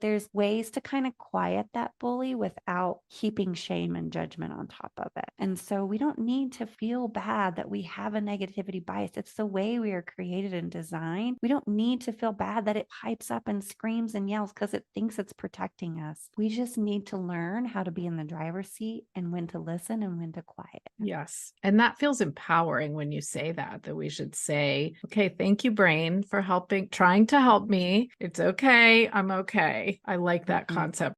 there's ways to kind of quiet that bully without heaping shame and judgment on top of it. And so we don't need to feel bad that we have a negativity bias. It's the way we are created and designed. We don't need to feel bad that it pipes up and screams and yells because it thinks it's protecting us. We just need to learn how to be in the driver's seat and when to listen and when to quiet. Yes. And that feels empowering when you say that we should say, okay, thank you, brain, for trying to help me. It's okay. I'm okay. I like that concept.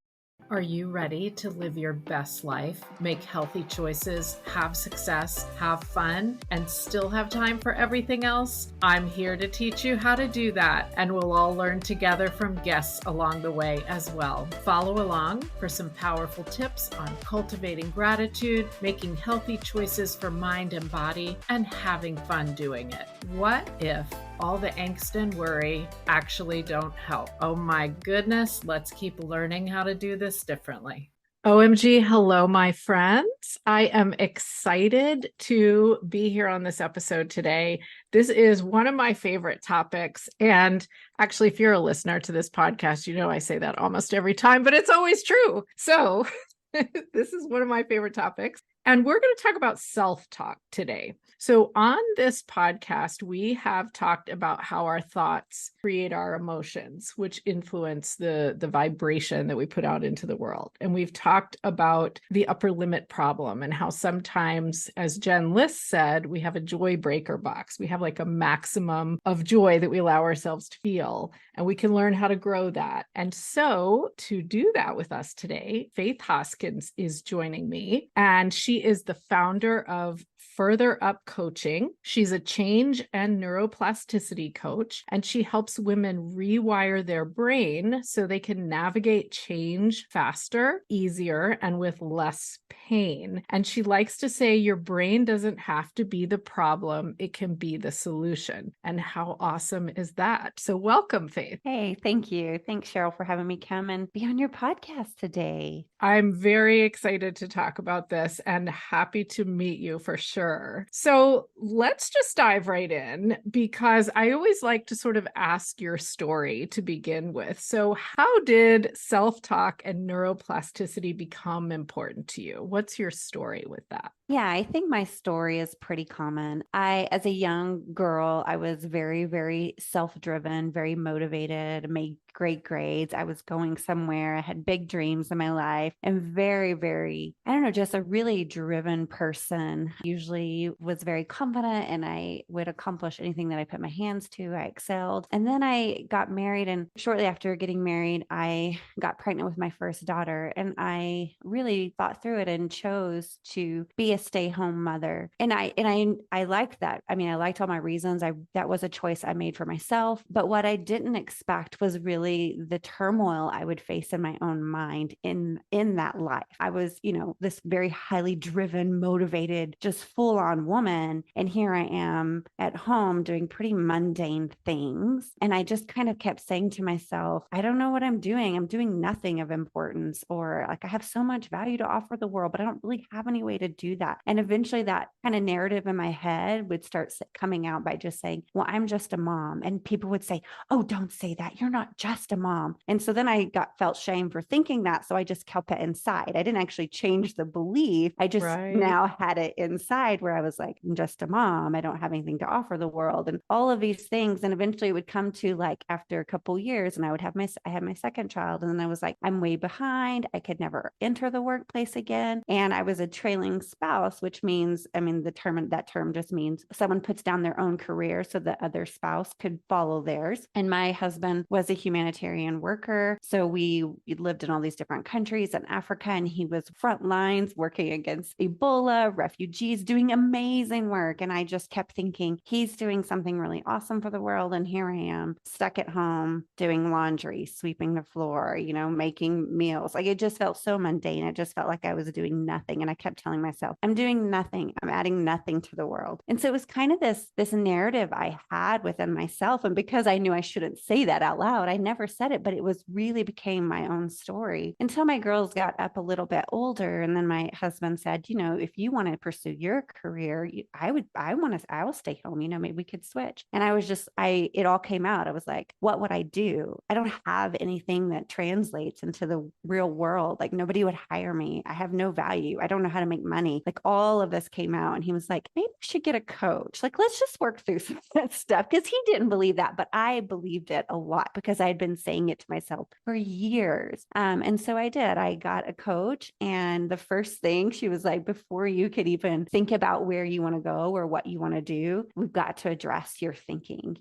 Are you ready to live your best life, make healthy choices, have success, have fun, and still have time for everything else? I'm here to teach you how to do that, and we'll all learn together from guests along the way as well. Follow along for some powerful tips on cultivating gratitude, making healthy choices for mind and body, and having fun doing it. What if all the angst and worry actually don't help? Oh my goodness, let's keep learning how to do this differently. OMG, hello, my friends. I am excited to be here on this episode today. This is one of my favorite topics. And actually, if you're a listener to this podcast, you know I say that almost every time, but it's always true. So this is one of my favorite topics. And we're going to talk about self-talk today. So on this podcast, we have talked about how our thoughts create our emotions, which influence the vibration that we put out into the world. And we've talked about the upper limit problem and how sometimes, as Jen List said, we have a joy breaker box. We have like a maximum of joy that we allow ourselves to feel, and we can learn how to grow that. And so to do that with us today, Faith Hoskins is joining me, and she is the founder of Further Up Coaching. She's a change and neuroplasticity coach, and she helps women rewire their brain so they can navigate change faster, easier, and with less pain. And she likes to say your brain doesn't have to be the problem, it can be the solution. And how awesome is that? So welcome, Faith. Hey, thank you. Thanks, Cheryl, for having me come and be on your podcast today. I'm very excited to talk about this and happy to meet you for sure. So let's just dive right in, because I always like to sort of ask your story to begin with. So how did self-talk and neuroplasticity become important to you? What's your story with that? Yeah, I think my story is pretty common. As a young girl, I was very, very self-driven, very motivated, made great grades. I was going somewhere. I had big dreams in my life and very, very, I don't know, just a really driven person. Usually was very confident and I would accomplish anything that I put my hands to. I excelled. And then I got married, and shortly after getting married, I got pregnant with my first daughter, and I really thought through it and chose to be a stay-home mother. And I liked that. I mean, I liked all my reasons. That was a choice I made for myself. But what I didn't expect was really the turmoil I would face in my own mind in that life. I was, this very highly driven, motivated, just full-on woman. And here I am at home doing pretty mundane things. And I just kind of kept saying to myself, I don't know what I'm doing. I'm doing nothing of importance, or like I have so much value to offer the world, but I don't really have any way to do that. And eventually that kind of narrative in my head would start coming out by just saying, well, I'm just a mom. And people would say, oh, don't say that. You're not just a mom. And so then I felt shame for thinking that. So I just kept it inside. I didn't actually change the belief. I just now had it inside where I was like, I'm just a mom. I don't have anything to offer the world and all of these things. And eventually it would come to like after a couple years, and I had my second child. And then I was like, I'm way behind. I could never enter the workplace again. And I was a trailing spouse, which means, that term just means someone puts down their own career so the other spouse could follow theirs. And my husband was a humanitarian worker. So we lived in all these different countries in Africa, and he was front lines working against Ebola, refugees, doing amazing work. And I just kept thinking, he's doing something really awesome for the world. And here I am stuck at home doing laundry, sweeping the floor, making meals. Like it just felt so mundane. It just felt like I was doing nothing. And I kept telling myself, I'm doing nothing. I'm adding nothing to the world. And so it was kind of this narrative I had within myself. And because I knew I shouldn't say that out loud, I never said it, but it was really became my own story until my girls got up a little bit older. And then my husband said, if you want to pursue your career, I will stay home. Maybe we could switch. And I was it all came out. I was like, what would I do? I don't have anything that translates into the real world. Like nobody would hire me. I have no value. I don't know how to make money. Like all of this came out. And he was like, maybe I should get a coach. Like, let's just work through some of that stuff. Cause he didn't believe that, but I believed it a lot because I had been saying it to myself for years. And so I did. I got a coach. And the first thing she was like, before you could even think about where you want to go or what you want to do, we've got to address your thinking,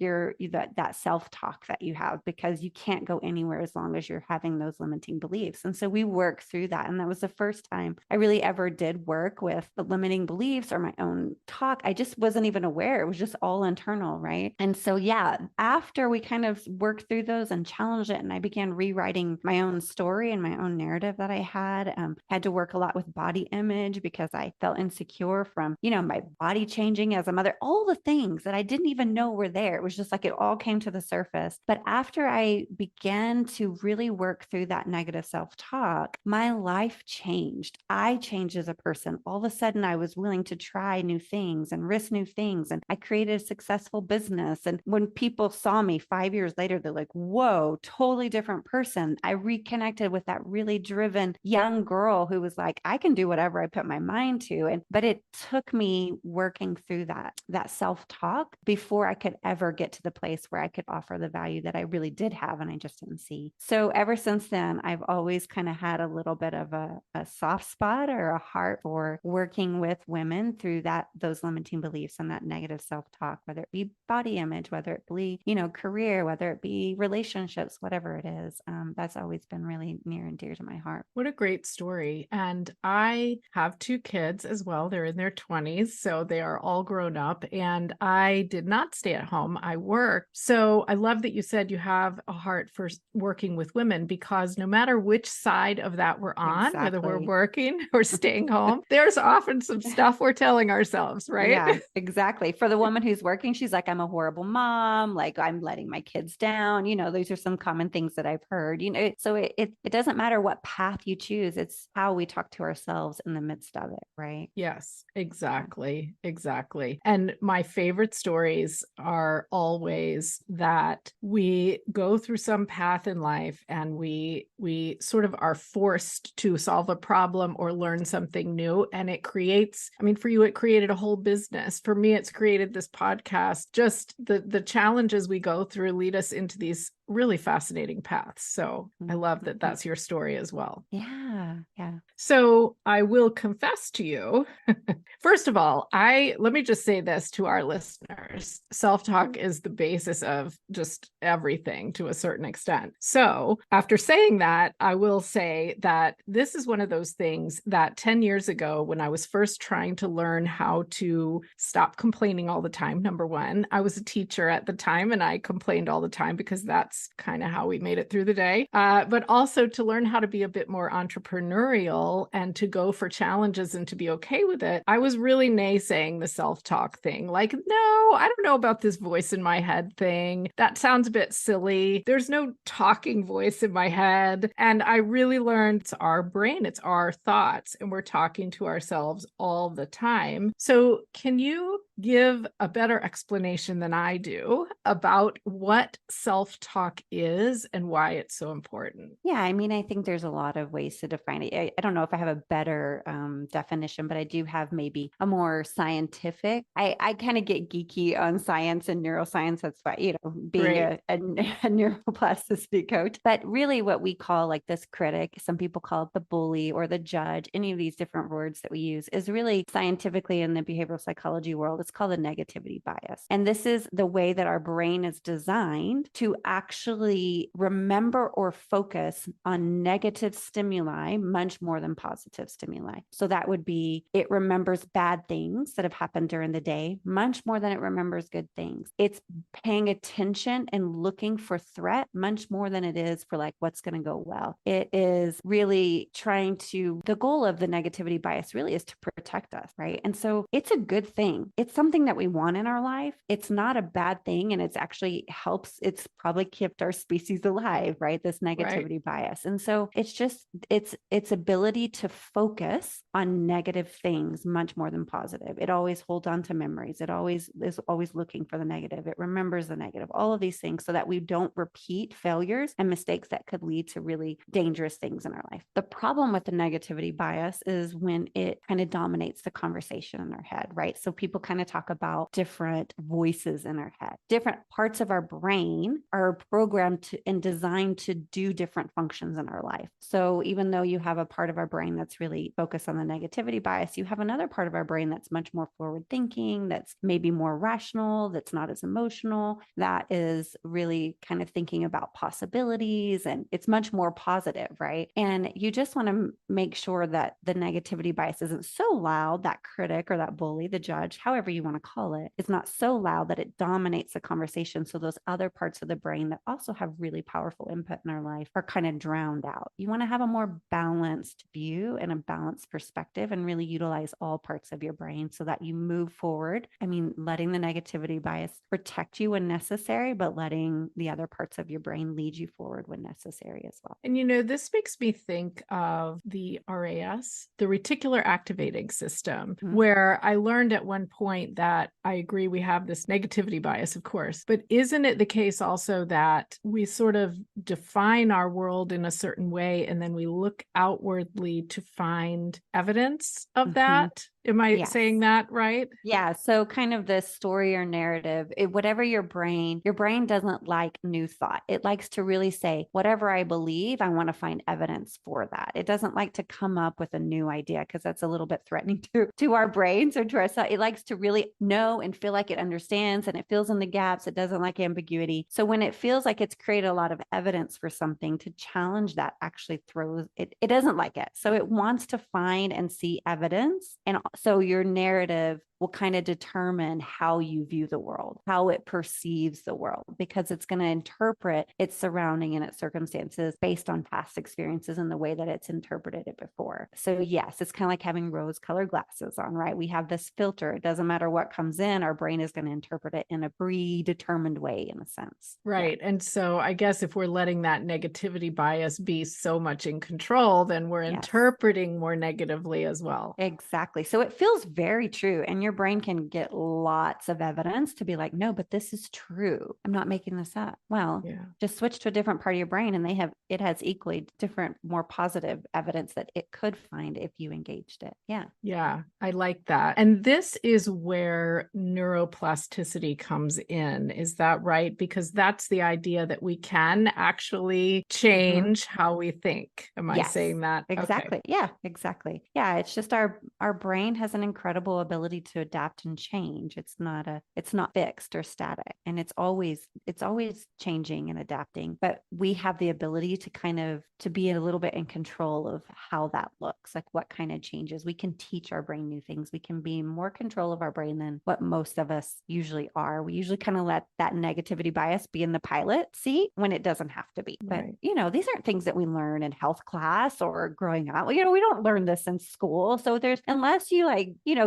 that self-talk that you have, because you can't go anywhere as long as you're having those limiting beliefs. And so we worked through that. And that was the first time I really ever did work with the limiting beliefs or my own talk. I just wasn't even aware. It was just all internal. Right. And so, yeah, after we kind of worked through those and challenged it, and I began rewriting my own story and my own narrative that I had to work a lot with body image because I felt insecure from, my body changing as a mother, all the things that I didn't even know were there. It was just like it all came to the surface. But after I began to really work through that negative self-talk, my life changed. I changed as a person. All of a sudden, I was willing to try new things and risk new things. And I created a successful business. And when people saw me 5 years later, they're like, whoa, totally different person. I reconnected with that really driven young girl who was like, I can do whatever I put my mind to. But it took me working through that self-talk before I could ever get to the place where I could offer the value that I really did have and I just didn't see. So ever since then, I've always kind of had a little bit of a soft spot or a heart for working with women through those limiting beliefs and that negative self-talk, whether it be body image, whether it be, career, whether it be relationships, whatever it is. That's always been really near and dear to my heart. What a great story. And I have 2 kids as well. They're in their 20s, so they are all grown up. And I did not stay at home. I worked. So I love that you said you have a heart for working with women, because no matter which side of that we're on, Exactly. whether we're working or staying home, there's often some stuff we're telling ourselves, right? Yeah, exactly. For the woman who's working, she's like, I'm a horrible mom. Like I'm letting my kids down. Those are some common things that I've heard, so it doesn't matter what path you choose. It's how we talk to ourselves in the midst of it. Right. Yes, exactly. Exactly. And my favorite stories are always that we go through some path in life and we sort of are forced to solve a problem or learn something new. And it creates, for you, it created a whole business. For me, it's created this podcast. Just the challenges we go through lead us into these really fascinating paths. So I love that that's your story as well. Yeah. Yeah. So I will confess to you, first of all, let me just say this to our listeners. Self-talk is the basis of just everything to a certain extent. So after saying that, I will say that this is one of those things that 10 years ago, when I was first trying to learn how to stop complaining all the time, number one, I was a teacher at the time and I complained all the time because that's kind of how we made it through the day. But also to learn how to be a bit more entrepreneurial and to go for challenges and to be okay with it. I was really naysaying the self-talk thing. Like, no, I don't know about this voice in my head thing. That sounds a bit silly. There's no talking voice in my head. And I really learned it's our brain, it's our thoughts, and we're talking to ourselves all the time. So can you give a better explanation than I do about what self-talk is and why it's so important? Yeah, I think there's a lot of ways to define it. I don't know if I have a better definition, but I do have maybe a more scientific. I kind of get geeky on science and neuroscience. That's why, being a neuroplasticity coach. But really what we call like this critic, some people call it the bully or the judge, any of these different words that we use is really scientifically in the behavioral psychology world. It's called a negativity bias. And this is the way that our brain is designed to actually remember or focus on negative stimuli much more than positive stimuli. So that would be, it remembers bad things that have happened during the day much more than it remembers good things. It's paying attention and looking for threat much more than it is for like what's going to go well. It is really trying to, the goal of the negativity bias really is to protect us, right? And so it's a good thing. It's something that we want in our life. It's not a bad thing. And it's actually helps, it's probably kept our species alive, right? This negativity bias. And so it's just, its ability to focus on negative things much more than positive. It always holds on to memories. It always is always looking for the negative. It remembers the negative, all of these things so that we don't repeat failures and mistakes that could lead to really dangerous things in our life. The problem with the negativity bias is when it kind of dominates the conversation in our head, right? So people kind of talk about different voices in our head. Different parts of our brain are programmed to and designed to do different functions in our life. So even though you have a part of our brain that's really focused on the negativity bias, you have another part of our brain that's much more forward thinking, that's maybe more rational, that's not as emotional, that is really kind of thinking about possibilities, and it's much more positive, right? And you just want to make sure that the negativity bias isn't so loud, that critic or that bully, the judge, however you want to call it, is not so loud that it dominates the conversation. So those other parts of the brain that also have really powerful input in our life are kind of drowned out. You want to have a more balanced view and a balanced perspective and really utilize all parts of your brain so that you move forward. I mean, letting the negativity bias protect you when necessary, but letting the other parts of your brain lead you forward when necessary as well. And this makes me think of the RAS, the reticular activating system, where I learned at one point that I agree we have this negativity bias, of course, but isn't it the case also that we sort of define our world in a certain way and then we look outwardly to find evidence of that? Am I saying that right? Yeah. So kind of the story or narrative, whatever your brain doesn't like new thought. It likes to really say, whatever I believe, I want to find evidence for that. It doesn't like to come up with a new idea because that's a little bit threatening to our brains or to ourselves. It likes to really know and feel like it understands, and it fills in the gaps. It doesn't like ambiguity. So when it feels like it's created a lot of evidence for something, to challenge that actually throws it. It doesn't like it. So it wants to find and see evidence. And so your narrative will kind of determine how you view the world, how it perceives the world, because it's going to interpret its surrounding and its circumstances based on past experiences and the way that it's interpreted it before. So yes, it's kind of like having rose-colored glasses on, right? We have this filter. It doesn't matter what comes in, our brain is going to interpret it in a predetermined way, in a sense. Right. Yeah. And so I guess if we're letting that negativity bias be so much in control, then we're interpreting more negatively as well. Exactly. So it feels very true. And your brain can get lots of evidence to be like, no, but this is true. I'm not making this up. Well, just switch to a different part of your brain and it has equally different, more positive evidence that it could find if you engaged it. Yeah. Yeah. I like that. And this is where neuroplasticity comes in. Is that right? Because that's the idea that we can actually change how we think. Am I saying that? Exactly. Okay. Yeah, exactly. Yeah. It's just our brain has an incredible ability to adapt and change. It's not fixed or static, and it's always changing and adapting, but we have the ability to kind of to be a little bit in control of how that looks, like what kind of changes. We can teach our brain new things. We can be more control of our brain than what most of us usually are. We usually kind of let that negativity bias be in the pilot seat when it doesn't have to be. But these aren't things that we learn in health class or growing up. We don't learn this in school. So unless you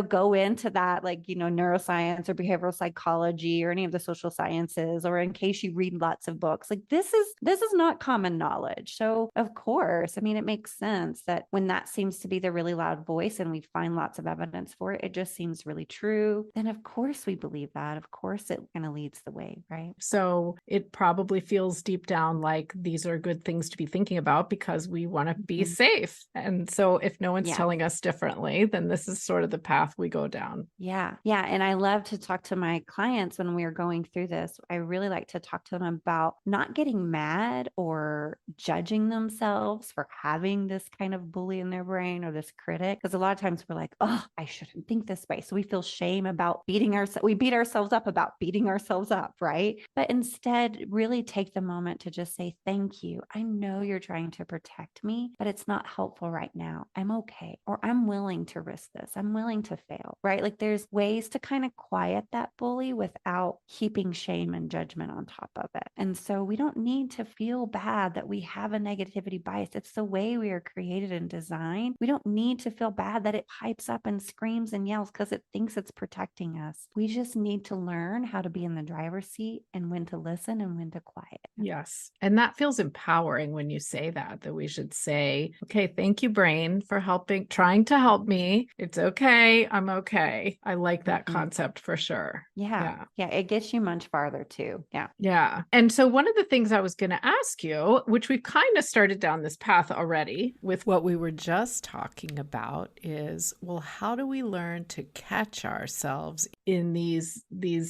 go into that, neuroscience or behavioral psychology or any of the social sciences, or in case you read lots of books, like this is not common knowledge. So of course, I mean, it makes sense that when that seems to be the really loud voice and we find lots of evidence for it, it just seems really true. Then of course we believe that. Of course it kind of leads the way, right? So it probably feels deep down like these are good things to be thinking about because we want to be safe. And so if no one's telling us differently, then this is sort of the path we go down. thing. Yeah. Yeah. And I love to talk to my clients when we're going through this. I really like to talk to them about not getting mad or judging themselves for having this kind of bully in their brain or this critic. Because a lot of times we're like, oh, I shouldn't think this way. So we feel shame about beating ourselves. We beat ourselves up about beating ourselves up. Right. But instead, really take the moment to just say, thank you. I know you're trying to protect me, but it's not helpful right now. I'm okay. Or I'm willing to risk this. I'm willing to fail. Right. Like there's ways to kind of quiet that bully without heaping shame and judgment on top of it. And so we don't need to feel bad that we have a negativity bias. It's the way we are created and designed. We don't need to feel bad that it pipes up and screams and yells because it thinks it's protecting us. We just need to learn how to be in the driver's seat and when to listen and when to quiet it. Yes. And that feels empowering when you say that we should say, okay, thank you, brain, for trying to help me. It's okay. I'm okay. I like that concept for sure. Yeah. Yeah. It gets you much farther too. Yeah. Yeah. And so one of the things I was going to ask you, which we've kind of started down this path already with what we were just talking about, is, well, how do we learn to catch ourselves in these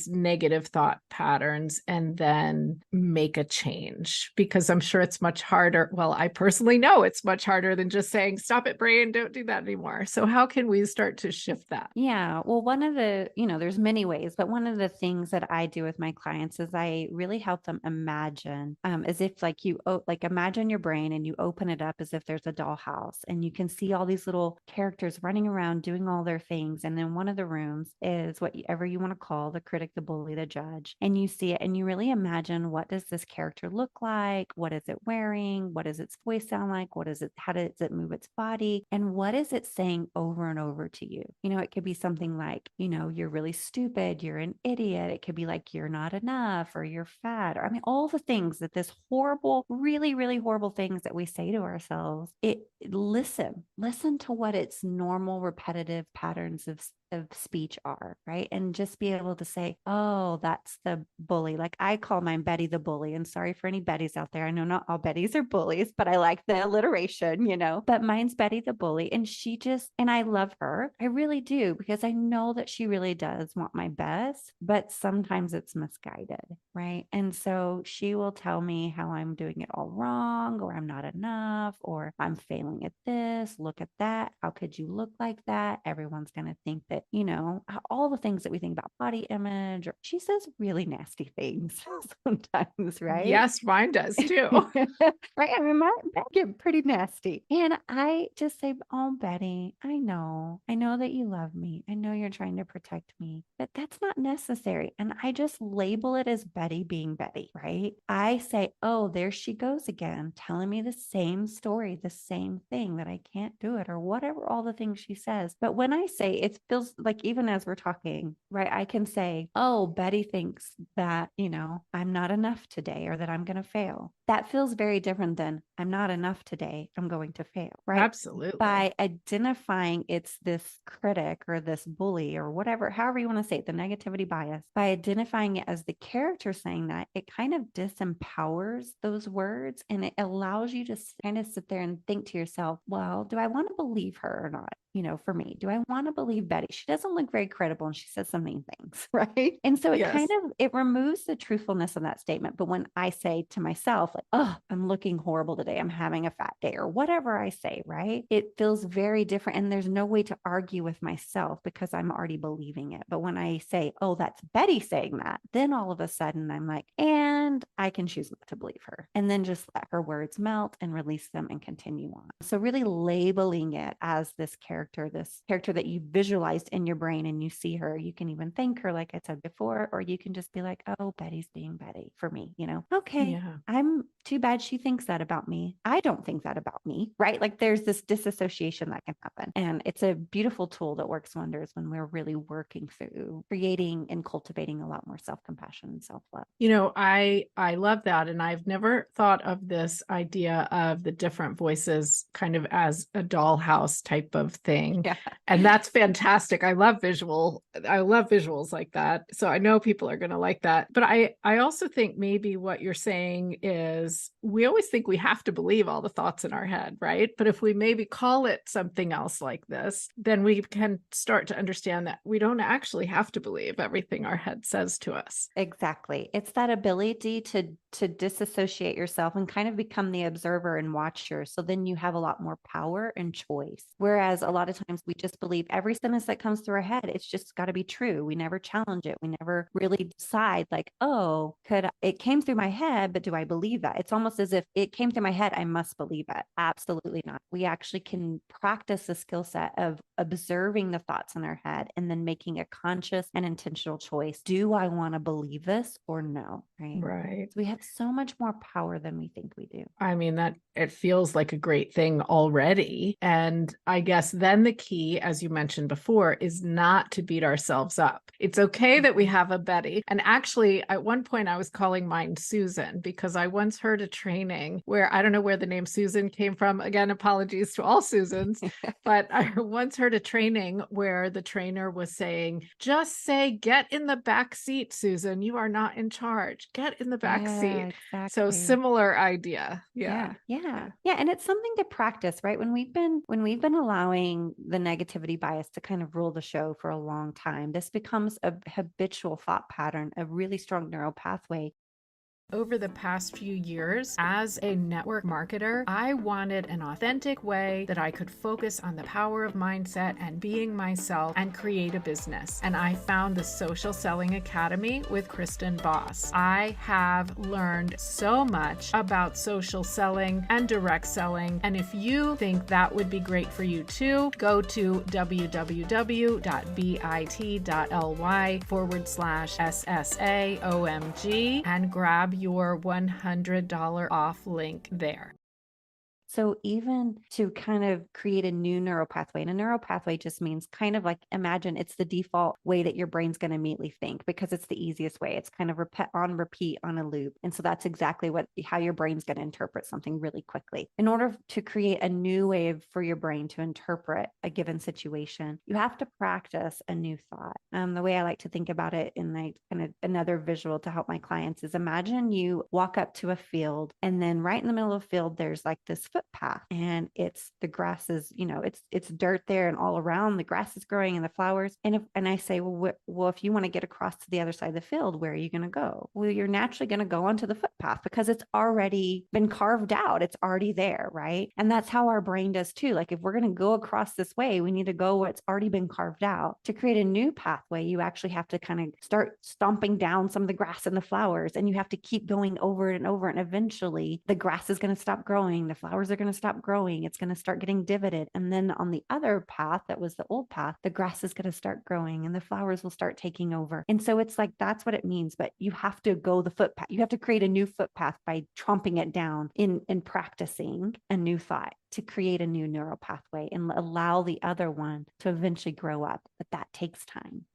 negative thought patterns and then make a change? Because I'm sure it's much harder. Well, I personally know it's much harder than just saying, stop it, brain, don't do that anymore. So how can we start to shift that? Yeah. Well, one of the, there's many ways, but one of the things that I do with my clients is I really help them imagine, as if like imagine your brain and you open it up as if there's a dollhouse and you can see all these little characters running around doing all their things. And then one of the rooms is whatever you want to call the critic, the bully, the judge. And you see it and you really imagine, what does this character look like? What is it wearing? What does its voice sound like? How does it move its body? And what is it saying over and over to you? It could be something like, you're really stupid, you're an idiot. It could be like, you're not enough, or you're fat, or all the things that this horrible, really, really horrible things that we say to ourselves. Listen to what its normal repetitive patterns of speech are, right? And just be able to say, oh, that's the bully. Like I call mine Betty the bully. And sorry for any Bettys out there. I know not all Bettys are bullies, but I like the alliteration, but mine's Betty the bully. And and I love her. I really do, because I know that she really does want my best, but sometimes it's misguided, right? And so she will tell me how I'm doing it all wrong, or I'm not enough, or I'm failing at this. Look at that. How could you look like that? Everyone's going to think that, all the things that we think about body image, or she says really nasty things sometimes, right? Yes, mine does too. Right. I mean, that get pretty nasty. And I just say, oh, Betty, I know that you love me. I know you're trying to protect me, but that's not necessary. And I just label it as Betty being Betty, right? I say, oh, there she goes again, telling me the same story, the same thing, that I can't do it, or whatever, all the things she says. But when I say, it feels like, even as we're talking, right, I can say, oh, Betty thinks that, I'm not enough today, or that I'm going to fail. That feels very different than, I'm not enough today, I'm going to fail, right? Absolutely. By identifying it's this critic or this bully or whatever, however you want to say it, the negativity bias, by identifying it as the character saying that, it kind of disempowers those words, and it allows you to kind of sit there and think to yourself, well, do I want to believe her or not? For me, do I want to believe Betty? She doesn't look very credible and she says some mean things, right? And so it removes the truthfulness of that statement. But when I say to myself, like, oh, I'm looking horrible today, I'm having a fat day, or whatever I say, right? It feels very different. And there's no way to argue with myself because I'm already believing it. But when I say, oh, that's Betty saying that, then all of a sudden I'm like, and I can choose not to believe her, and then just let her words melt and release them and continue on. So really labeling it as this character that you visualized in your brain, and you see her, you can even thank her, like I said before, or you can just be like, oh, Betty's being Betty for me, okay, yeah. I'm too bad she thinks that about me. I don't think that about me, right? Like there's this disassociation that can happen. And it's a beautiful tool that works wonders when we're really working through creating and cultivating a lot more self-compassion and self-love. I love that. And I've never thought of this idea of the different voices kind of as a dollhouse type of thing. Yeah. And that's fantastic. fantastic. I love visuals like that. So I know people are going to like that. But I also think maybe what you're saying is we always think we have to believe all the thoughts in our head, right? But if we maybe call it something else like this, then we can start to understand that we don't actually have to believe everything our head says to us. Exactly. It's that ability to disassociate yourself and kind of become the observer and watcher. So then you have a lot more power and choice. Whereas a lot of times we just believe every sentence that comes through our head, it's just got to be true. We never challenge it. We never really decide like, oh, it came through my head, but do I believe that? It's almost as if it came through my head, I must believe it. Absolutely not. We actually can practice the skill set of observing the thoughts in our head and then making a conscious and intentional choice. Do I want to believe this or no? Right. Right. So we have so much more power than we think we do. I mean, that it feels like a great thing already. And I guess then the key, as you mentioned before, is not to beat ourselves up. It's okay that we have a Betty. And actually, at one point, I was calling mine Susan because I once heard a training where I don't know where the name Susan came from. Again, apologies to all Susans, but I once heard a training where the trainer was saying, just say, get in the back seat, Susan. You are not in charge. Get in the back seat. So Exactly. similar idea. Yeah. Yeah. And it's something to practice, right? When we've been allowing the negativity bias to kind of rule the show for a long time, this becomes a habitual thought pattern, a really strong neural pathway. Over the past few years, as a network marketer, I wanted an authentic way that I could focus on the power of mindset and being myself and create a business. And I found the Social Selling Academy with Kristen Boss. I have learned so much about social selling and direct selling. And if you think that would be great for you too, go to www.bit.ly/SSAOMG and grab your $100 off link there. So even to kind of create a new neural pathway, and a neural pathway just means kind of like imagine it's the default way that your brain's going to immediately think because it's the easiest way. It's kind of repeat on a loop. And so that's exactly how your brain's going to interpret something really quickly. In order to create a new way for your brain to interpret a given situation, you have to practice a new thought. The way I like to think about it in like kind of another visual to help my clients is imagine you walk up to a field and then right in the middle of the field, there's like this footpath and the grass is, it's dirt there and all around the grass is growing and the flowers. And I say, well, if you want to get across to the other side of the field, where are you going to go? Well, you're naturally going to go onto the footpath because it's already been carved out. It's already there. Right. And that's how our brain does too. Like if we're going to go across this way, we need to go where it's already been carved out. To create a new pathway, you actually have to kind of start stomping down some of the grass and the flowers, and you have to keep going over and over. And eventually the grass is going to stop growing. The flowers are going to stop growing. It's going to start getting divoted. And then on the other path, that was the old path, the grass is going to start growing and the flowers will start taking over. And so it's like, that's what it means. But you have to go the footpath. You have to create a new footpath by tromping it down in practicing a new thought to create a new neural pathway and allow the other one to eventually grow up. But that takes time.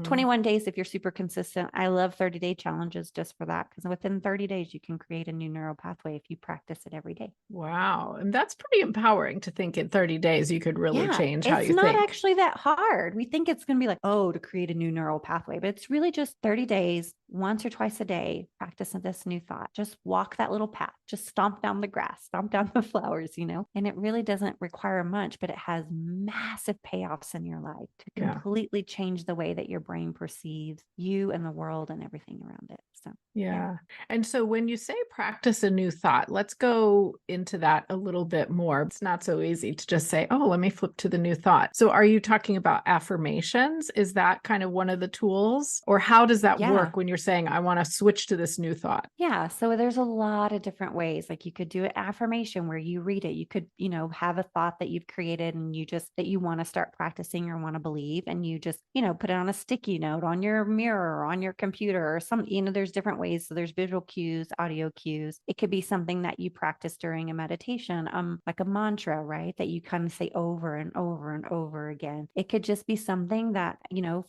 21 days if you're super consistent. I love 30-day challenges just for that, because within 30 days, you can create a new neural pathway if you practice it every day. Wow. And that's pretty empowering to think in 30 days you could really change how it's you not think. actually that hard. We think it's going to be like, oh, to create a new neural pathway, but it's really just 30 days, once or twice a day, practice this new thought. Just walk that little path, just stomp down the grass, stomp down the flowers, and it really doesn't require much, but it has massive payoffs in your life to completely change the way that your brain perceives you and the world and everything around it. So, yeah. And so when you say practice a new thought, let's go into that a little bit more. It's not so easy to just say, oh, let me flip to the new thought. So are you talking about affirmations? Is that kind of one of the tools? Or how does that work when you're saying, I want to switch to this new thought? Yeah. So there's a lot of different ways. Like you could do an affirmation where you read it. You could, have a thought that you've created and that you want to start practicing or want to believe. And you just, put it on a sticky note on your mirror or on your computer or there's different ways. So there's visual cues, audio cues. It could be something that you practice during a meditation, like a mantra, right? That you kind of say over and over and over again. It could just be something that,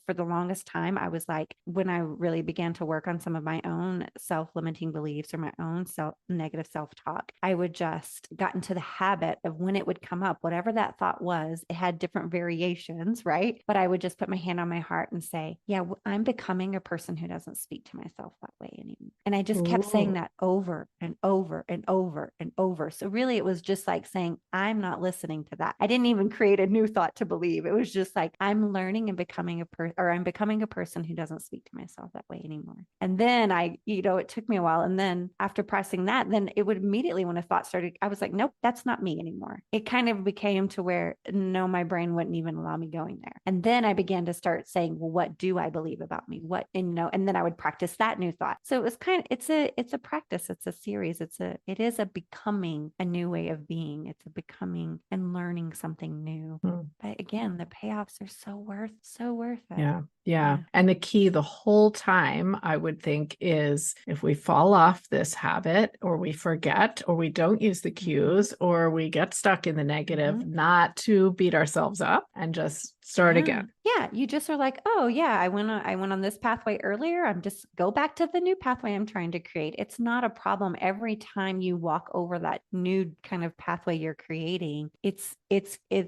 for the longest time, I was like, when I really began to work on some of my own self-limiting beliefs or my own negative self-talk, I would just got into the habit habit of when it would come up, whatever that thought was, it had different variations, right? But I would just put my hand on my heart and say, yeah, I'm becoming a person who doesn't speak to myself that way anymore. And I just kept saying Ooh. that over and over and over and over. So really it was just like saying, I'm not listening to that. I didn't even create a new thought to believe. It was just like, I'm learning and becoming I'm becoming a person who doesn't speak to myself that way anymore. And then it took me a while. And then after pressing that, then it would immediately, when a thought started, I was like, nope, that's not me anymore. It kind of became to where no, my brain wouldn't even allow me going there. And then I began to start saying, well, what do I believe about me? And then I would practice that new thought. So it was it's a practice. It's a series. It is a becoming a new way of being. It's a becoming and learning something new. But again, the payoffs are so worth it. Yeah. Yeah. And the key the whole time, I would think, is if we fall off this habit, or we forget, or we don't use the cues, or we get stuck in the negative, not to beat ourselves up and just start again. Yeah. You just are like, oh yeah, I went on this pathway earlier. I'm just go back to the new pathway I'm trying to create. It's not a problem. Every time you walk over that new kind of pathway you're creating, it's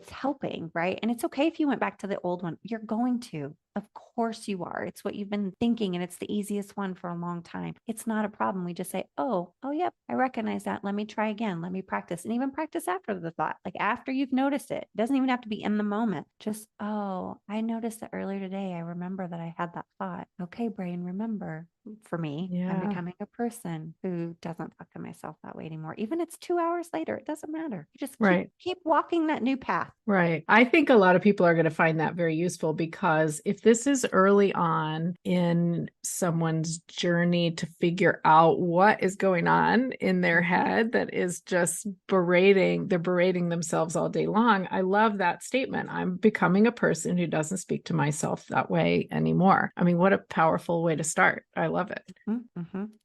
helping, right? And it's okay if you went back to the old one. You're going to. Of course you are. It's what you've been thinking, and it's the easiest one for a long time. It's not a problem. We just say, oh, yep, I recognize that. Let me try again. Let me practice, and even practice after the thought, like after you've noticed it. It doesn't even have to be in the moment. Just, oh, I noticed that earlier today. I remember that I had that thought. Okay, brain, remember. For me, I'm becoming a person who doesn't talk to myself that way anymore. Even it's 2 hours later, it doesn't matter. You just keep walking that new path. Right. I think a lot of people are going to find that very useful, because if this is early on in someone's journey to figure out what is going on in their head that is just they're berating themselves all day long. I love that statement. I'm becoming a person who doesn't speak to myself that way anymore. I mean, what a powerful way to start. I love it.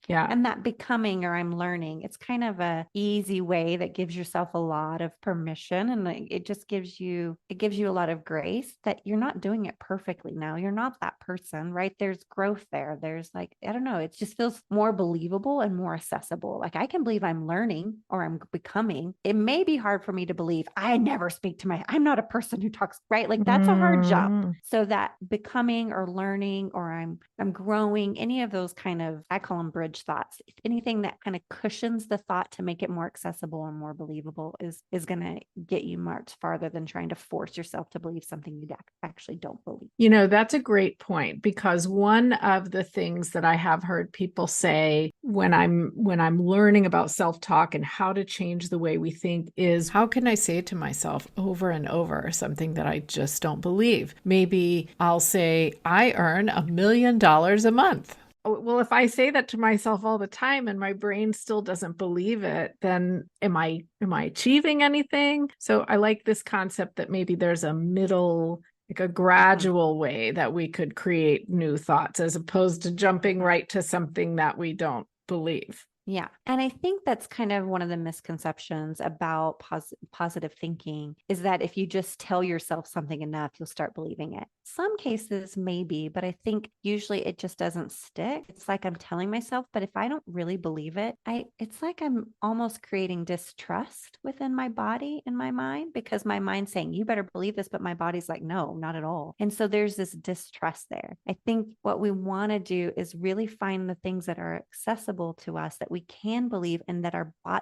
Yeah. And that becoming, or I'm learning, it's kind of a easy way that gives yourself a lot of permission. And it just gives you a lot of grace that you're not doing it perfectly now. You're not that person, right? There's growth there. There's like, I don't know, it just feels more believable and more accessible. Like I can believe I'm learning or I'm becoming. It may be hard for me to believe I'm not a person who talks, right? Like that's a hard jump. So that becoming or learning, or I'm growing, any of those kind of, I call them bridge thoughts. Anything that kind of cushions the thought to make it more accessible and more believable is going to get you much farther than trying to force yourself to believe something you actually don't believe. That's a great point, because one of the things that I have heard people say when I'm learning about self-talk and how to change the way we think is, how can I say to myself over and over something that I just don't believe? Maybe I'll say, I earn $1 million a month. Well, if I say that to myself all the time and my brain still doesn't believe it, then am I achieving anything? So I like this concept that maybe there's a middle, like a gradual way that we could create new thoughts, as opposed to jumping right to something that we don't believe. Yeah. And I think that's kind of one of the misconceptions about positive thinking, is that if you just tell yourself something enough, you'll start believing it. Some cases maybe, but I think usually it just doesn't stick. It's like I'm telling myself, but if I don't really believe it, it's like I'm almost creating distrust within my body and my mind, because my mind's saying, you better believe this, but my body's like, no, not at all. And so there's this distrust there. I think what we want to do is really find the things that are accessible to us that we can believe, and that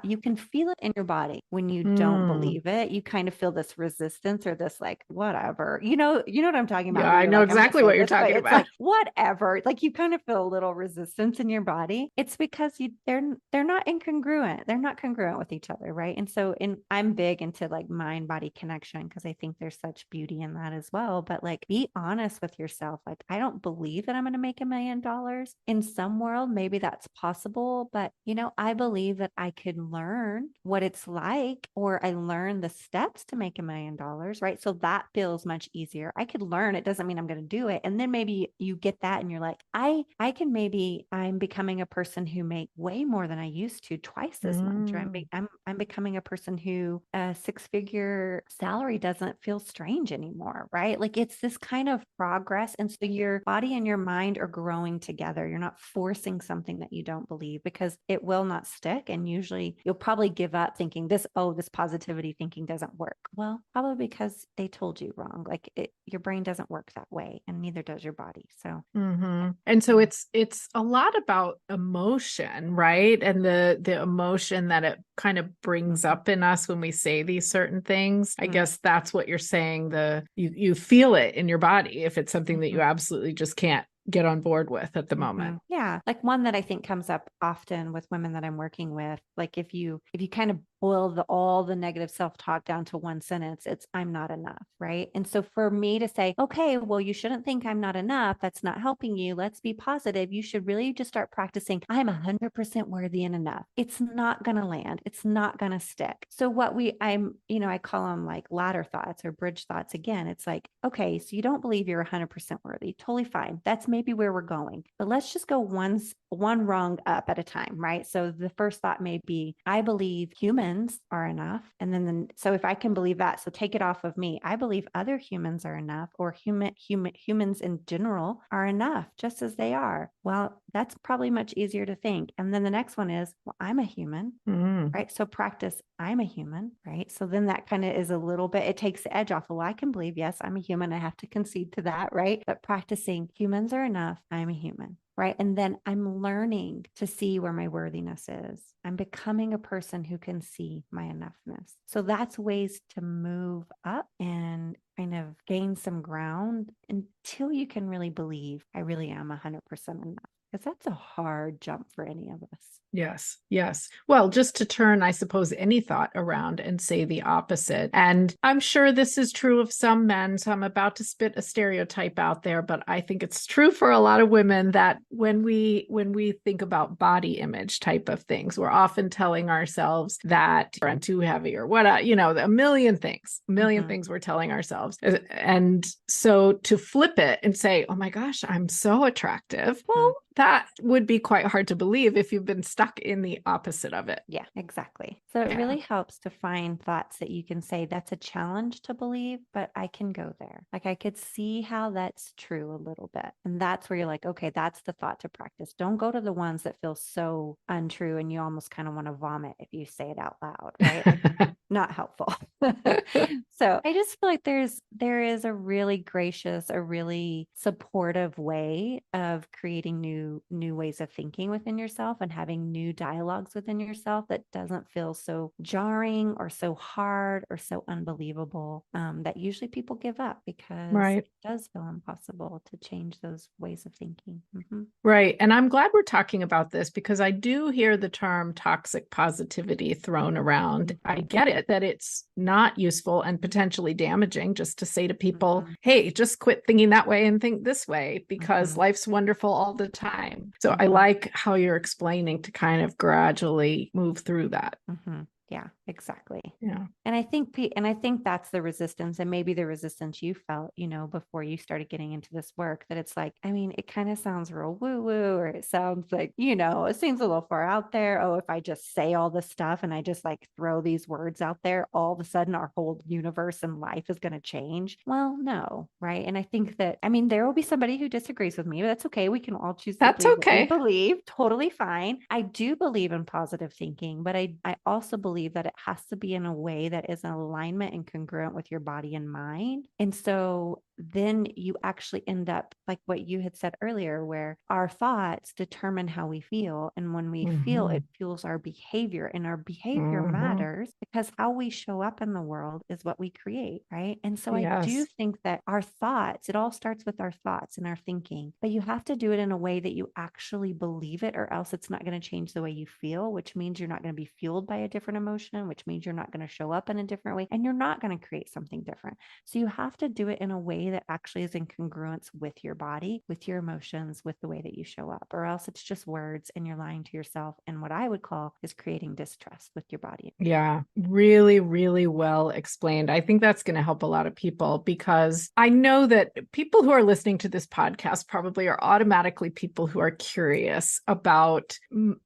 you can feel it in your body when you don't believe it. You kind of feel this resistance, or this like, whatever, you know what I'm talking about. Yeah, I know exactly what you're talking about. It's like, whatever, like you kind of feel a little resistance in your body. It's because they're not incongruent. They're not congruent with each other. Right. And so I'm big into like mind body connection, because I think there's such beauty in that as well. But like, be honest with yourself. Like, I don't believe that I'm going to make $1 million. In some world, maybe that's possible, but I believe that I could learn what it's like, or I learn the steps to make $1 million, right? So that feels much easier. I could learn. It doesn't mean I'm going to do it. And then maybe you get that and you're like, I'm becoming a person who make way more than I used to, twice as much. Or I'm becoming a person who a six-figure salary doesn't feel strange anymore, right? Like it's this kind of progress. And so your body and your mind are growing together. You're not forcing something that you don't believe, because it will not stick. And usually you'll probably give up thinking this positivity thinking doesn't work. Well, probably because they told you wrong. Like your brain doesn't work that way, and neither does your body. So, And so it's a lot about emotion, right? And the emotion that it kind of brings up in us when we say these certain things. I guess that's what you're saying. You feel it in your body if it's something that you absolutely just can't get on board with at the moment. Yeah. Like one that I think comes up often with women that I'm working with, like if you kind of boil all the negative self-talk down to one sentence, it's I'm not enough, right? And so for me to say, okay, well, you shouldn't think I'm not enough. That's not helping you. Let's be positive. You should really just start practicing. I'm 100% worthy and enough. It's not going to land. It's not going to stick. So I call them like ladder thoughts or bridge thoughts. Again, it's like, okay, so you don't believe you're 100% worthy. Totally fine. That's maybe where we're going, but let's just go one rung up at a time, right? So the first thought may be, I believe humans are enough. And then so if I can believe that, so take it off of me. I believe other humans are enough, or humans in general are enough just as they are. Well, that's probably much easier to think. And then the next one is, well, I'm a human. Right. So practice, I'm a human. Right. So then that kind of is a little bit, it takes the edge off. Well, I can believe, yes, I'm a human. I have to concede to that. Right. But practicing humans are enough. I'm a human. Right. And then I'm learning to see where my worthiness is. I'm becoming a person who can see my enoughness. So that's ways to move up and kind of gain some ground until you can really believe I really am 100% enough. Because that's a hard jump for any of us. Yes. Yes. Well, just to turn, I suppose, any thought around and say the opposite. And I'm sure this is true of some men. So I'm about to spit a stereotype out there, but I think it's true for a lot of women that when we think about body image type of things, we're often telling ourselves that I'm too heavy or what, a million things we're telling ourselves. And so to flip it and say, oh my gosh, I'm so attractive. Well, that would be quite hard to believe if you've been stuck in the opposite of it. Yeah, exactly. So it really helps to find thoughts that you can say, that's a challenge to believe, but I can go there. Like I could see how that's true a little bit. And that's where you're like, okay, that's the thought to practice. Don't go to the ones that feel so untrue and you almost kind of want to vomit if you say it out loud, right? Like, not helpful. So I just feel like there is a really gracious, a really supportive way of creating new ways of thinking within yourself and having new dialogues within yourself that doesn't feel so jarring or so hard or so unbelievable, that usually people give up because it does feel impossible to change those ways of thinking. Right. And I'm glad we're talking about this because I do hear the term toxic positivity thrown around. I get it that it's not useful and potentially damaging just to say to people, hey, just quit thinking that way and think this way because life's wonderful all the time. So I like how you're explaining to kind of gradually move through that. Yeah, exactly. Yeah. And I think that's the resistance, and maybe the resistance you felt, before you started getting into this work, that it's like, I mean, it kind of sounds real woo woo, or it sounds like, it seems a little far out there. Oh, if I just say all this stuff and I just like throw these words out there, all of a sudden our whole universe and life is going to change. Well, no. Right. And I think that, I mean, there will be somebody who disagrees with me, but that's okay. We can all choose to believe what we believe. Totally fine. I do believe in positive thinking, but I also believe that it has to be in a way that is in alignment and congruent with your body and mind. And so then you actually end up like what you had said earlier, where our thoughts determine how we feel. And when we feel, it fuels our behavior, and our behavior matters because how we show up in the world is what we create. Right. And so I do think that our thoughts, it all starts with our thoughts and our thinking, but you have to do it in a way that you actually believe it, or else it's not going to change the way you feel, which means you're not going to be fueled by a different emotion, which means you're not going to show up in a different way and you're not going to create something different. So you have to do it in a way that actually is in congruence with your body, with your emotions, with the way that you show up, or else it's just words and you're lying to yourself. And what I would call is creating distrust with your body. Yeah, really, really well explained. I think that's going to help a lot of people, because I know that people who are listening to this podcast probably are automatically people who are curious about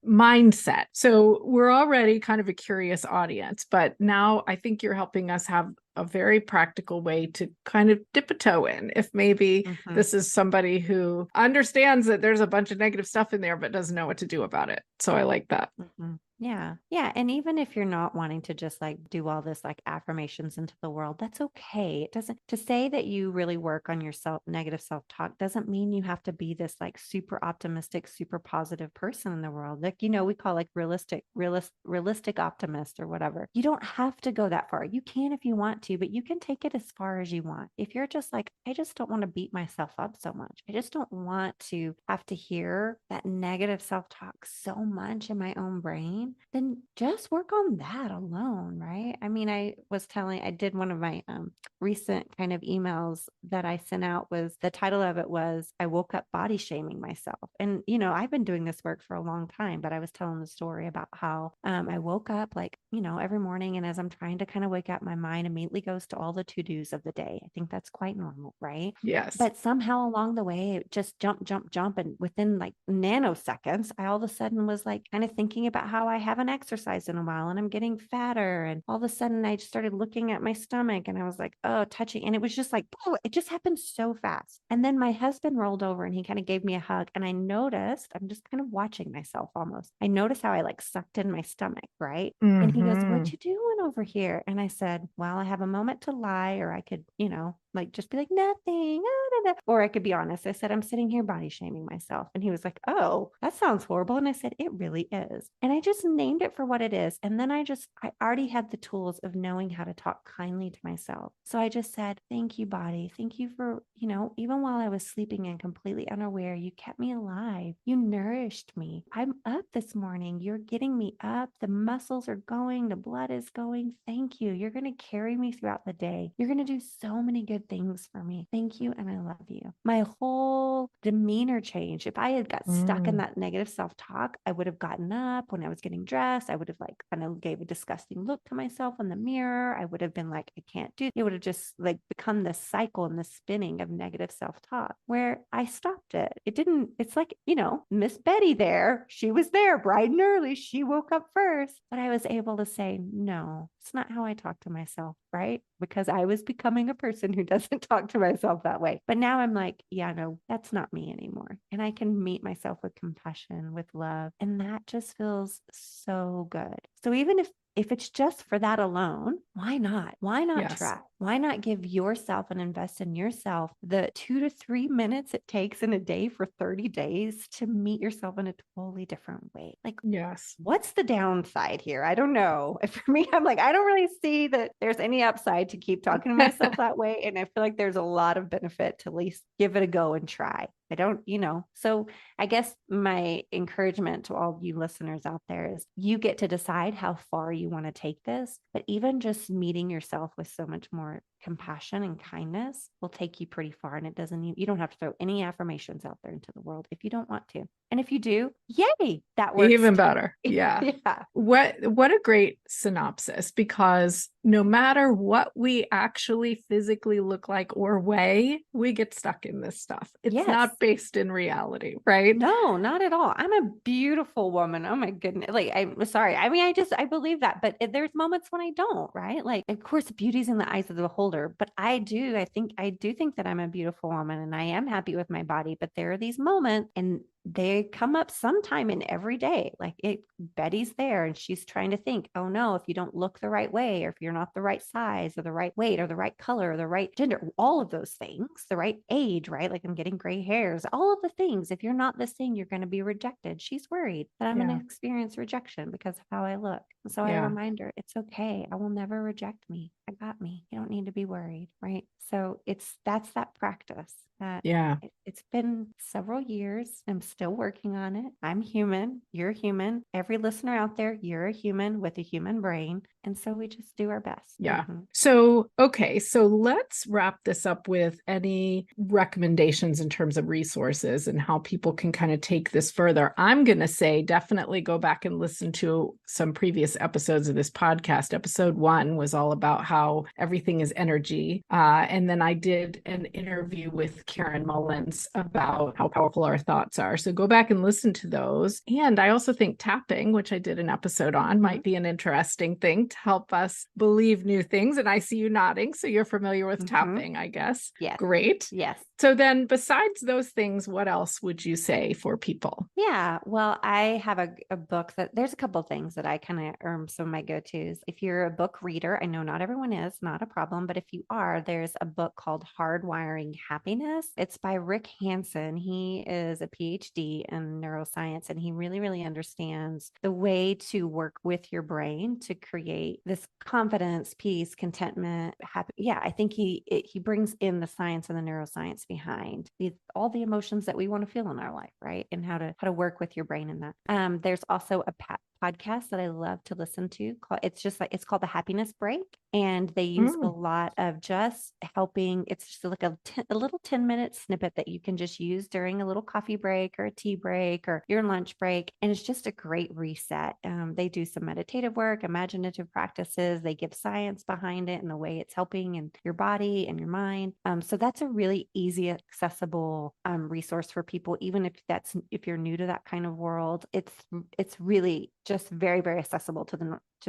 mindset. So we're already kind of a curious audience, but now I think you're helping us have a very practical way to kind of dip a toe in if maybe this is somebody who understands that there's a bunch of negative stuff in there but doesn't know what to do about it. So I like that. Yeah. Yeah. And even if you're not wanting to just like do all this like affirmations into the world, that's okay. It doesn't, to say that you really work on your negative self-talk doesn't mean you have to be this like super optimistic, super positive person in the world. Like, we call like realistic optimist or whatever. You don't have to go that far. You can if you want to, but you can take it as far as you want. If you're just like, I just don't want to beat myself up so much. I just don't want to have to hear that negative self-talk so much in my own brain, then just work on that alone, right? I mean, I did one of my recent kind of emails that I sent out, was the title of it was, I woke up body shaming myself. And, I've been doing this work for a long time, but I was telling the story about how I woke up like, every morning. And as I'm trying to kind of wake up, my mind immediately goes to all the to-dos of the day. I think that's quite normal, right? Yes. But somehow along the way, it just jump. And within like nanoseconds, I all of a sudden was like kind of thinking about how I haven't exercised in a while and I'm getting fatter. And all of a sudden I just started looking at my stomach and I was like, oh, touching. And it was just like, oh, it just happened so fast. And then my husband rolled over and he kind of gave me a hug. And I noticed, I'm just kind of watching myself almost. I noticed how I like sucked in my stomach, right? And he goes, what you doing over here? And I said, well, I have a moment to lie, or I could, like just be like, nothing. Or I could be honest. I said, I'm sitting here body shaming myself. And he was like, oh, that sounds horrible. And I said, it really is. And I just named it for what it is. And then I already had the tools of knowing how to talk kindly to myself. So I just said, thank you, body. Thank you for, even while I was sleeping and completely unaware, you kept me alive. You nourished me. I'm up this morning. You're getting me up. The muscles are going. The blood is going. Thank you. You're going to carry me throughout the day. You're going to do so many good things for me. Thank you. And I love you. My whole demeanor changed. If I had got stuck in that negative self-talk, I would have gotten up when I was getting dressed. I would have like kind of gave a disgusting look to myself in the mirror. I would have been like, I can't do it. It would have just like become this cycle and this spinning of negative self-talk where I stopped it. It didn't, it's like, Miss Betty there, she was there bright and early. She woke up first, but I was able to say, no, it's not how I talk to myself, right? Because I was becoming a person who doesn't talk to myself that way. But now I'm like, yeah, no, that's not me anymore. And I can meet myself with compassion, with love. And that just feels so good. So even if it's just for that alone, why not? Why not try? Why not give yourself and invest in yourself the 2 to 3 minutes it takes in a day for 30 days to meet yourself in a totally different way? Like, yes. What's the downside here? I don't know. For me, I'm like, I don't really see that there's any upside to keep talking to myself that way. And I feel like there's a lot of benefit to at least give it a go and try. I don't, so I guess my encouragement to all you listeners out there is you get to decide how far you want to take this, but even just meeting yourself with so much more compassion and kindness will take you pretty far. And you don't have to throw any affirmations out there into the world if you don't want to. And if you do, yay, that works. Even better. Yeah. Yeah. What a great synopsis, because no matter what we actually physically look like or weigh, we get stuck in this stuff. It's not based in reality, right? No, not at all. I'm a beautiful woman. Oh my goodness. Like, I'm sorry. I mean, I believe that, but there's moments when I don't, right? Like, of course, beauty's in the eyes of the beholder, but I do think that I'm a beautiful woman and I am happy with my body, but there are these moments and they come up sometime in every day. Like Betty's there and she's trying to think, oh no, if you don't look the right way, or if you're not the right size or the right weight or the right color or the right gender, all of those things, the right age, right? Like I'm getting gray hairs, all of the things. If you're not this thing, you're going to be rejected. She's worried that I'm going to experience rejection because of how I look. So I remind her, it's okay. I will never reject me. I got me. You don't need to be worried, right? So that's that practice. It's It's been several years. I'm still working on it. I'm human. You're human. Every listener out there, you're a human with a human brain. And so we just do our best. Yeah. So, okay. So let's wrap this up with any recommendations in terms of resources and how people can kind of take this further. I'm going to say definitely go back and listen to some previous episodes of this podcast. Episode 1 was all about how everything is energy. And then I did an interview with Karen Mullins about how powerful our thoughts are. So go back and listen to those. And I also think tapping, which I did an episode on, might be an interesting thing to help us believe new things. And I see you nodding. So you're familiar with tapping, I guess. Yes. Great. Yes. So then besides those things, what else would you say for people? Yeah. Well, I have a book that there's a couple of things that I kind of some of my go-tos. If you're a book reader, I know not everyone is, not a problem, but if you are, there's a book called Hardwiring Happiness. It's by Rick Hansen. He is a PhD in neuroscience, and he really, really understands the way to work with your brain to create this confidence, peace, contentment, happy. Yeah, I think he brings in the science and the neuroscience behind all the emotions that we want to feel in our life, right? And how to work with your brain in that. There's also a podcast that I love to listen to. It's called The Happiness Break, and they use a lot of just helping. It's just like a little 10-minute snippet that you can just use during a little coffee break or a tea break or your lunch break, and it's just a great reset. They do some meditative work, imaginative practices. They give science behind it and the way it's helping in your body and your mind. So that's a really easy, accessible resource for people, even if you're new to that kind of world. It's really just very, very accessible to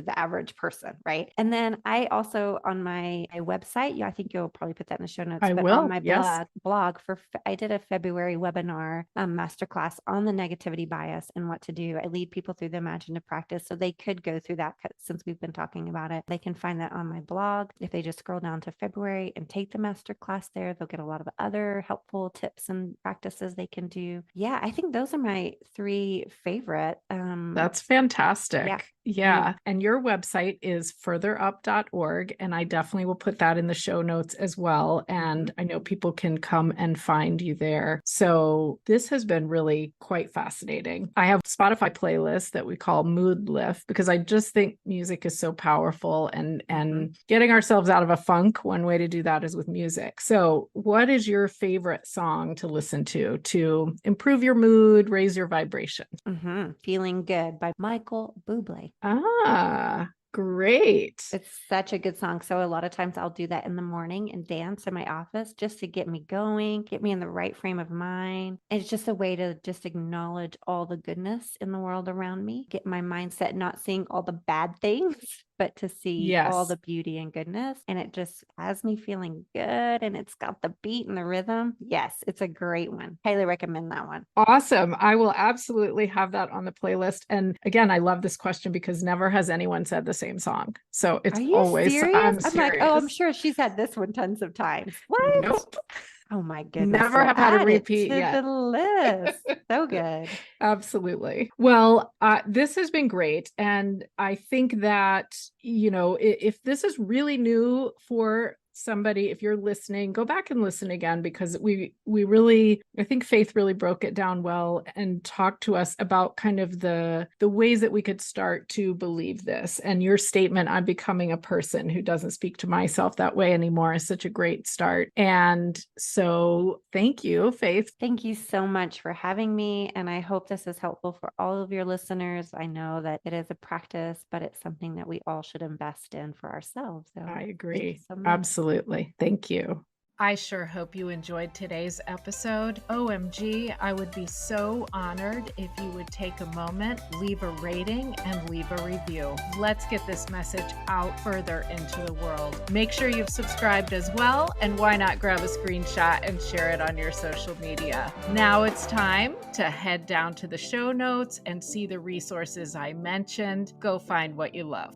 the average person, right? And then I also on my website, I think you'll probably put that in the show notes. I but will. On my Yes. blog I did a February webinar masterclass on the negativity bias and what to do. I lead people through the imaginative practice, so they could go through that since we've been talking about it. They can find that on my blog. If they just scroll down to February and take the masterclass there, they'll get a lot of other helpful tips and practices they can do. Yeah, I think those are my 3 favorite. That's fantastic. Yeah. And your website is furtherup.org. And I definitely will put that in the show notes as well. And I know people can come and find you there. So this has been really quite fascinating. I have Spotify playlists that we call Mood Lift because I just think music is so powerful and getting ourselves out of a funk. One way to do that is with music. So what is your favorite song to listen to improve your mood, raise your vibration? Feeling Good by Michael Bublé. Great. It's such a good song. So a lot of times I'll do that in the morning and dance in my office just to get me going, get me in the right frame of mind. And it's just a way to just acknowledge all the goodness in the world around me, get my mindset not seeing all the bad things, but to see all the beauty and goodness. And it just has me feeling good. And it's got the beat and the rhythm. Yes, it's a great one. Highly recommend that one. Awesome. I will absolutely have that on the playlist. And again, I love this question because never has anyone said the same song. So it's always, serious? I'm like, oh, I'm sure she's had this one tons of times. What? Nope. Oh my goodness. Never have had a repeat yet. The list. So good. Absolutely. Well, this has been great. And I think that, if this is really new for somebody, if you're listening, go back and listen again, because we really, I think Faith really broke it down well and talked to us about kind of the ways that we could start to believe this. And your statement, I'm becoming a person who doesn't speak to myself that way anymore, is such a great start. And so thank you, Faith. Thank you so much for having me. And I hope this is helpful for all of your listeners. I know that it is a practice, but it's something that we all should invest in for ourselves. So I agree. So absolutely. Thank you. I sure hope you enjoyed today's episode. OMG, I would be so honored if you would take a moment, leave a rating, and leave a review. Let's get this message out further into the world. Make sure you've subscribed as well, and why not grab a screenshot and share it on your social media. Now it's time to head down to the show notes and see the resources I mentioned. Go find what you love.